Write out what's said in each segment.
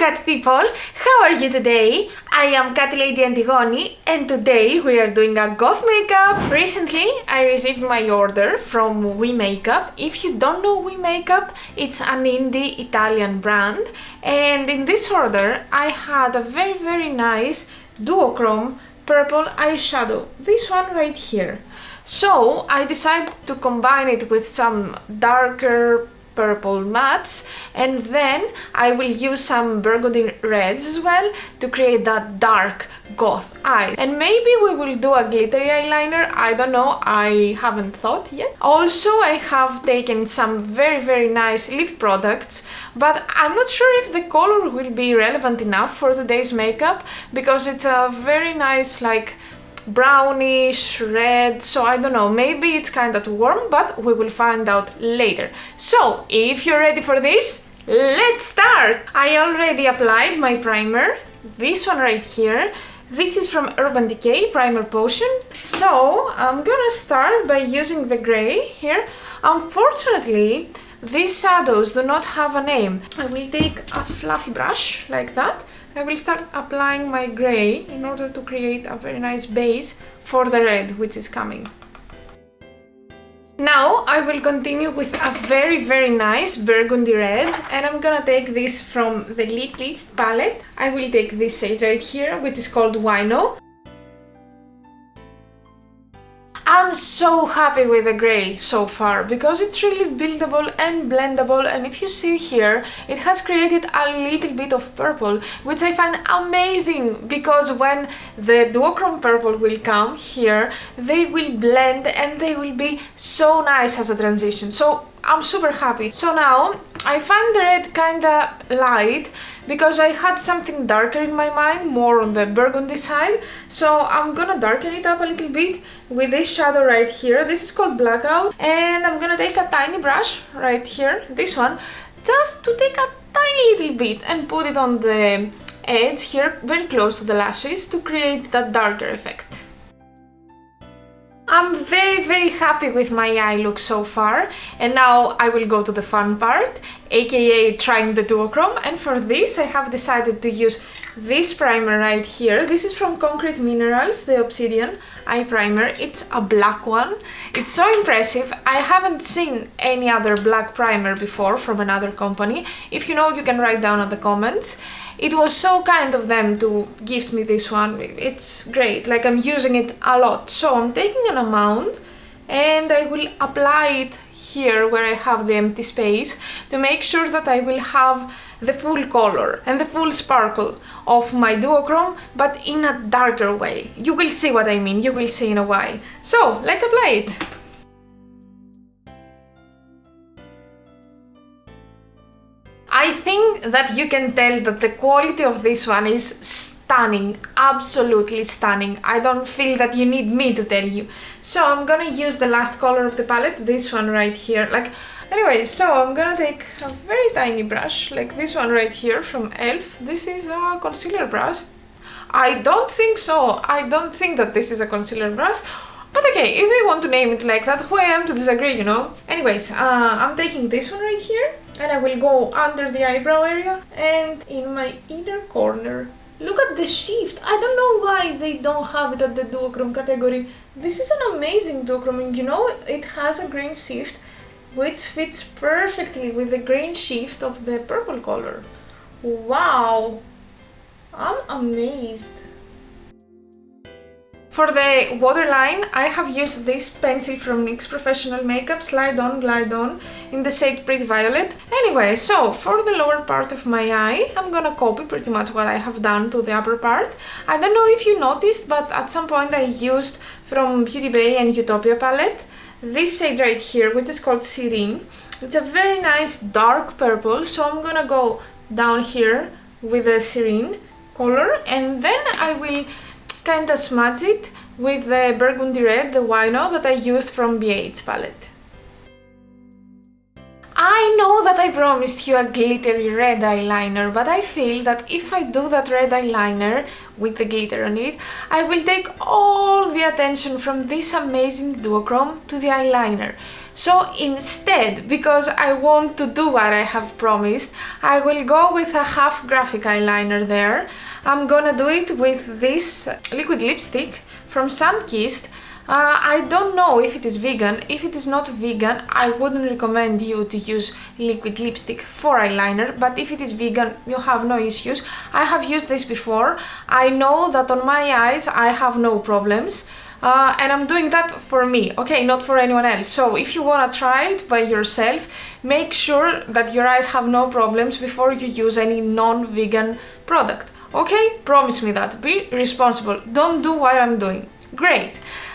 cat people, how are you today? I am Catlady Antigoni and today we are doing a goth makeup. Recently I received my order from We Makeup. If you don't know We Makeup, it's an indie Italian brand, and in this order I had a very nice Duochrome purple eyeshadow, this one right here. So I decided to combine it with some darker purple mattes, and then I will use some burgundy reds as well to create that dark goth eye. And maybe we will do a glittery eyeliner, I don't know, I haven't thought yet. Also I have taken some very nice lip products, but I'm not sure if the color will be relevant enough for today's makeup because it's a very nice like brownish red, so I don't know, maybe it's kind of warm, but we will find out later. So if you're ready for this, let's start! I already applied my primer, this one right here. This is from Urban Decay Primer Potion. So I'm gonna start by using the grey here. Unfortunately, these shadows do not have a name. I will take a fluffy brush like that. I will start applying my grey in order to create a very nice base for the red which is coming. Now I will continue with a very nice burgundy red, and I'm gonna take this from the Lip List palette. I will take this shade right here which is called Wino. I'm so happy with the grey so far because it's really buildable and blendable, and if you see here it has created a little bit of purple which I find amazing because when the duochrome purple will come here they will blend and they will be so nice as a transition, so I'm super happy. So now I find the red kinda light because I had something darker in my mind, more on the burgundy side, so I'm gonna darken it up a little bit with this shadow right here. This is called Blackout, and I'm gonna take a tiny brush right here, this one, just to take a tiny little bit and put it on the edge here, very close to the lashes, to create that darker effect. I'm very happy with my eye look so far, and now I will go to the fun part, aka trying the duochrome, and for this I have decided to use this primer right here. This is from Concrete Minerals, the Obsidian eye primer. It's a black one. It's so impressive. I haven't seen any other black primer before from another company. If you know, you can write down in the comments. It was so kind of them to gift me this one. It's great, like I'm using it a lot. So I'm taking an amount and I will apply it here where I have the empty space to make sure that I will have the full color and the full sparkle of my duochrome, but in a darker way. You will see what I mean, you will see in a while. So let's apply it. I think that you can tell that the quality of this one is stunning, absolutely stunning. I don't feel that you need me to tell you. So I'm gonna use the last color of the palette, this one right here. Anyway, so I'm gonna take a very tiny brush, like this one right here from e.l.f. This is a concealer brush. I don't think so. I don't think that this is a concealer brush. But okay, if they want to name it like that, who I am to disagree, you know? Anyways, I'm taking this one right here, and I will go under the eyebrow area and in my inner corner. Look at the shift. I don't know why they don't have it at the duochrome category. This is an amazing duochrome, and you know, it has a green shift which fits perfectly with the green shift of the purple color. Wow! I'm amazed. For the waterline, I have used this pencil from NYX Professional Makeup, Slide On, Glide On, in the shade Pretty Violet. Anyway, so for the lower part of my eye, I'm gonna copy pretty much what I have done to the upper part. I don't know if you noticed, but at some point I used from Beauty Bay and Utopia palette this shade right here, which is called Serene. It's a very nice dark purple, so I'm gonna go down here with the Serene color, and then I will kinda smudge it with the burgundy red, the Wino, that I used from BH palette. I know that I promised you a glittery red eyeliner, but I feel that if I do that red eyeliner with the glitter on it, I will take all the attention from this amazing duochrome to the eyeliner. So instead, because I want to do what I have promised, I will go with a half graphic eyeliner there. I'm gonna do it with this liquid lipstick from Sunkissed. I don't know if it is vegan. If it is not vegan, I wouldn't recommend you to use liquid lipstick for eyeliner, but if it is vegan, you have no issues. I have used this before. I know that on my eyes I have no problems, and I'm doing that for me, okay, not for anyone else. So if you wanna try it by yourself, make sure that your eyes have no problems before you use any non-vegan product, okay? Promise me that. Be responsible. Don't do what I'm doing. Great.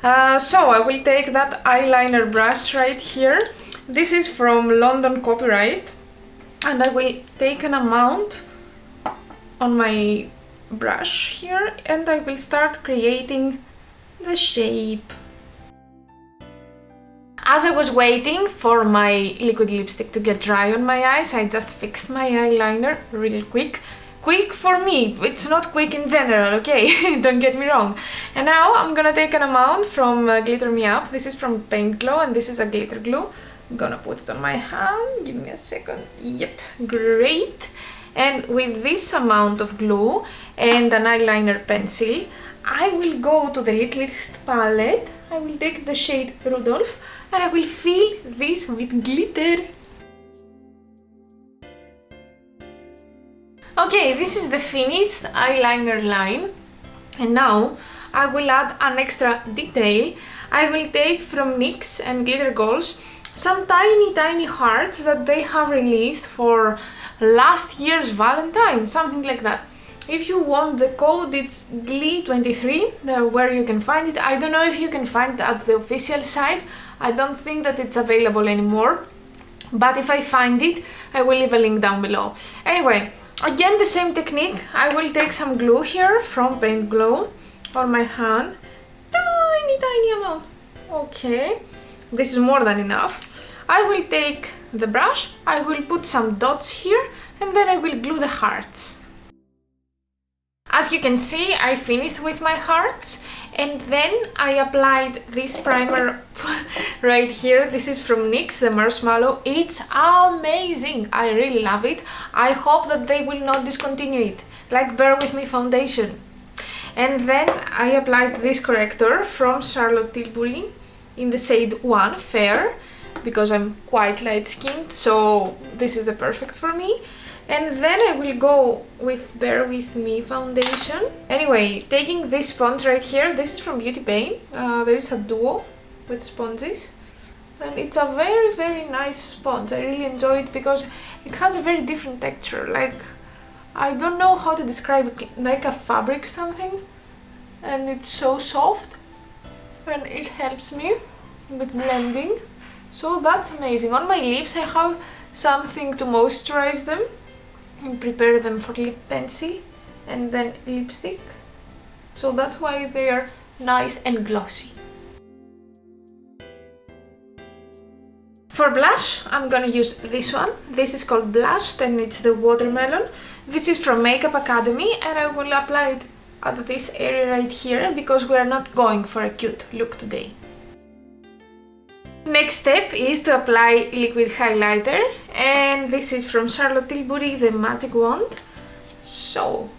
So I will take that eyeliner brush right here. This is from London Copyright, and I will take an amount on my brush here and I will start creating the shape. As I was waiting for my liquid lipstick to get dry on my eyes, I just fixed my eyeliner real quick. Quick for me, it's not quick in general, okay? Don't get me wrong. And now I'm gonna take an amount from Glitter Me Up. This is from Paint Glow and this is a glitter glue. I'm gonna put it on my hand. Give me a second. Yep, great. And with this amount of glue and an eyeliner pencil, I will go to the Littlest palette. I will take the shade Rudolph and I will fill this with glitter. Okay, this is the finished eyeliner line, and now I will add an extra detail. I will take from NYX and Glitter Goals some tiny hearts that they have released for last year's Valentine, something like that. If you want the code, it's GLEE23, where you can find it. I don't know if you can find it at the official site. I don't think that it's available anymore, but if I find it, I will leave a link down below. Anyway, again, the same technique. I will take some glue here from Paint Glow on my hand. Tiny amount. Okay, this is more than enough. I will take the brush, I will put some dots here, and then I will glue the hearts. As you can see, I finished with my hearts, and then I applied this primer right here. This is from NYX, the Marshmallow. It's amazing. I really love it. I hope that they will not discontinue it, like Bear With Me foundation. And then I applied this corrector from Charlotte Tilbury in the shade 1, Fair, because I'm quite light-skinned, so this is the perfect for me. And then I will go with Bear With Me foundation. Anyway, taking this sponge right here, this is from Beauty Bay. There is a duo with sponges. And it's a very nice sponge. I really enjoy it because it has a very different texture. Like, I don't know how to describe it, like a fabric something. And it's so soft. And it helps me with blending. So that's amazing. On my lips I have something to moisturize them and prepare them for lip pencil and then lipstick, so that's why they are nice and glossy. For blush, I'm gonna use this one. This is called Blushed and it's the Watermelon. This is from Makeup Academy and I will apply it at this area right here because we are not going for a cute look today. Next step is to apply liquid highlighter, and this is from Charlotte Tilbury, the Magic Wand. So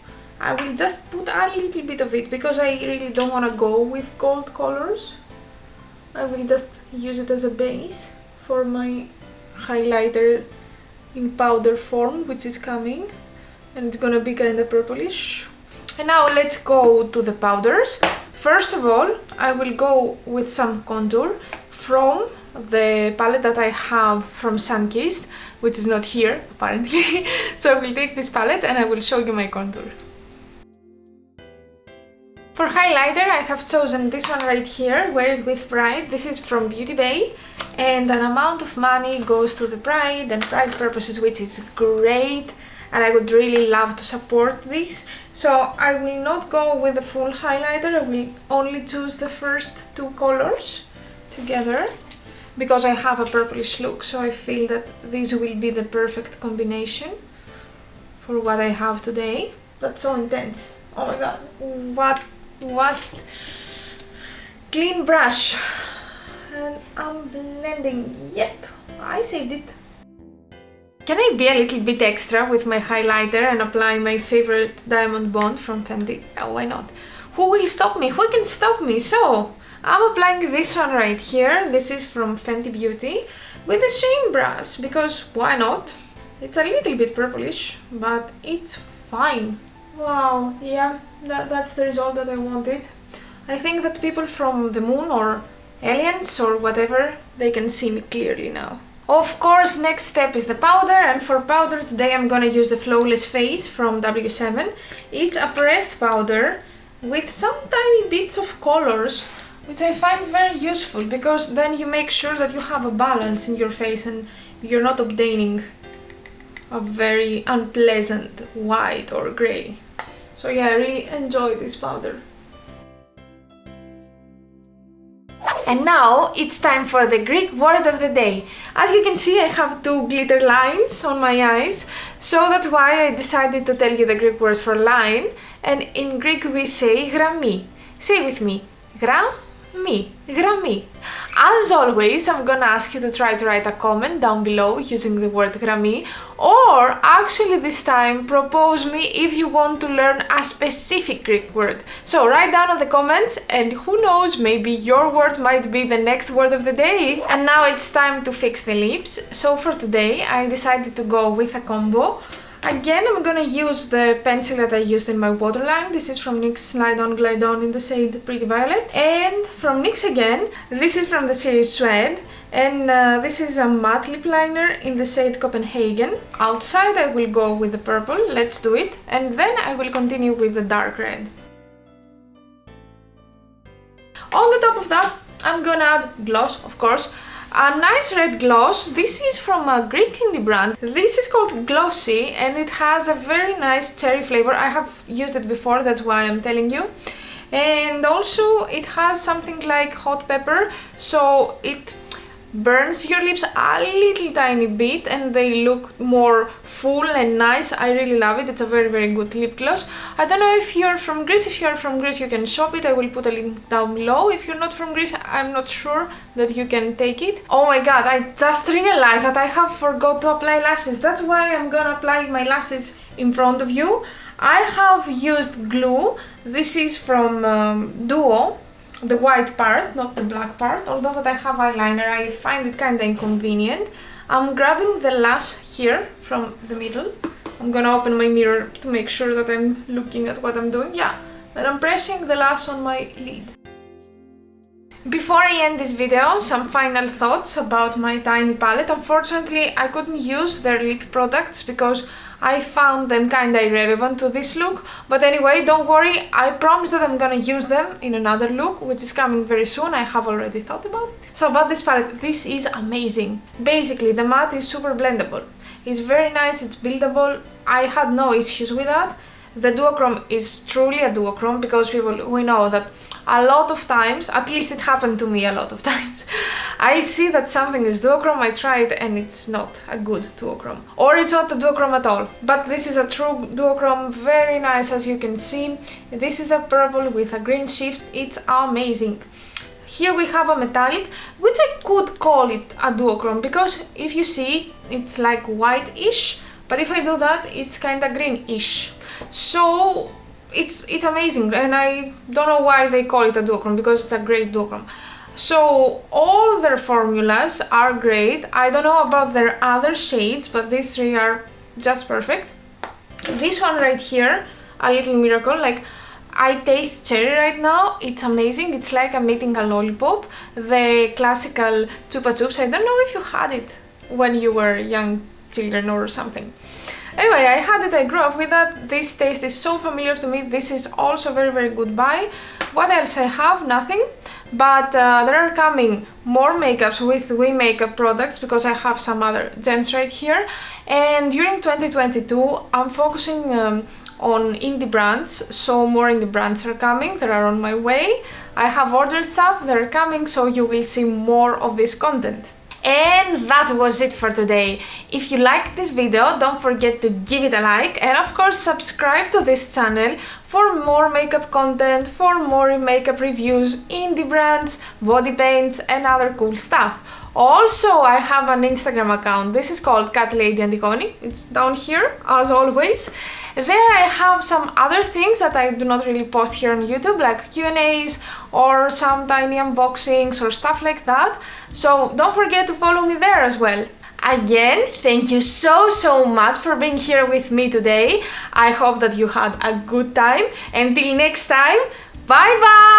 I will just put a little bit of it because I really don't want to go with gold colors. I will just use it as a base for my highlighter in powder form, which is coming, and it's gonna be kind of purplish. And now let's go to the powders. First of all, I will go with some contour from the palette that I have from Sunkissed, which is not here apparently. So I will take this palette and I will show you my contour. For highlighter, I have chosen this one right here, Wear It With Pride. This is from Beauty Bay, and an amount of money goes to the Pride and Pride purposes, which is great, and I would really love to support this. So I will not go with the full highlighter, I will only choose the first two colors together because I have a purplish look, so I feel that this will be the perfect combination for what I have today. That's so intense. Oh my god, what clean brush. and I'm blending. Yep, I saved it. Can I be a little bit extra with my highlighter and apply my favorite Diamond Bond from Fenty? Oh, why not? Who will stop me? Who can stop me? So, I'm applying this one right here. This is from Fenty Beauty with the same brush, because why not? It's a little bit purplish, but it's fine. Wow, yeah, that's the result that I wanted. I think that people from the moon or aliens or whatever, they can see me clearly now. Of course, next step is the powder, and for powder today I'm gonna use the Flawless Face from W7. It's a pressed powder with some tiny bits of colors, which I find very useful, because then you make sure that you have a balance in your face and you're not obtaining a very unpleasant white or grey. So yeah, I really enjoy this powder. And now it's time for the Greek word of the day. As you can see, I have two glitter lines on my eyes, so that's why I decided to tell you the Greek word for line. And in Greek we say γραμμή. Say with me, γραμμή, γραμμή. As always, I'm gonna ask you to try to write a comment down below using the word γραμμή, or actually this time propose me if you want to learn a specific Greek word. So write down in the comments, and who knows, maybe your word might be the next word of the day. And now it's time to fix the lips. So for today I decided to go with a combo. Again, I'm gonna use the pencil that I used in my waterline. This is from NYX Slide On Glide On in the shade Pretty Violet. And from NYX again, this is from the series Suede. And this is a matte lip liner in the shade Copenhagen. Outside I will go with the purple, let's do it. And then I will continue with the dark red. On the top of that, I'm gonna add gloss, of course. A nice red gloss. This is from a Greek indie brand. This is called Glossy and it has a very nice cherry flavor. I have used it before, that's why I'm telling you. And also it has something like hot pepper, so it burns your lips a little tiny bit and they look more full and nice. I really love it. It's a very good lip gloss. I don't know if you're from Greece. If you're from Greece, you can shop it. I will put a link down below. If you're not from Greece, I'm not sure that you can take it. Oh my god, I just realized that I have forgot to apply lashes. That's why I'm gonna apply my lashes in front of you. I have used glue. This is from Duo. The white part, not the black part, although that I have eyeliner, I find it kinda inconvenient. I'm grabbing the lash here from the middle. I'm gonna open my mirror to make sure that I'm looking at what I'm doing. Yeah, and I'm pressing the lash on my lid. Before I end this video, some final thoughts about my tiny palette. Unfortunately, I couldn't use their lip products because I found them kinda irrelevant to this look, but anyway, don't worry, I promise that I'm gonna use them in another look, which is coming very soon. I have already thought about it. So about this palette, this is amazing. Basically, the matte is super blendable. It's very nice, it's buildable. I had no issues with that. The duochrome is truly a duochrome, because we know that a lot of times, at least it happened to me a lot of times, I see that something is duochrome, I try it and it's not a good duochrome. Or it's not a duochrome at all. But this is a true duochrome, very nice as you can see. This is a purple with a green shift, it's amazing. Here we have a metallic, which I could call it a duochrome, because if you see, it's like white-ish, but if I do that, it's kinda green-ish. So it's amazing, and I don't know why they call it a duochrome, because it's a great duochrome. So all their formulas are great. I don't know about their other shades, but these three are just perfect. This one right here, a little miracle, like I taste cherry right now, it's amazing. It's like I'm eating a lollipop. The classical Chupa Chups, I don't know if you had it when you were young children or something. Anyway, I had it, I grew up with that. This taste is so familiar to me. This is also very good buy. What else I have? Nothing. But there are coming more makeups with We Makeup products, because I have some other gems right here. And during 2022, I'm focusing on indie brands, so more indie brands are coming. They are on my way. I have ordered stuff, they're coming, so you will see more of this content. And that was it for today. If you liked this video, don't forget to give it a like and of course subscribe to this channel for more makeup content, for more makeup reviews, indie brands, body paints and other cool stuff. Also, I have an Instagram account. This is called Catlady Antigoni. It's down here, as always. There I have some other things that I do not really post here on YouTube, like Q&As or some tiny unboxings or stuff like that. So don't forget to follow me there as well. Again, thank you so much for being here with me today. I hope that you had a good time. Until next time, bye bye!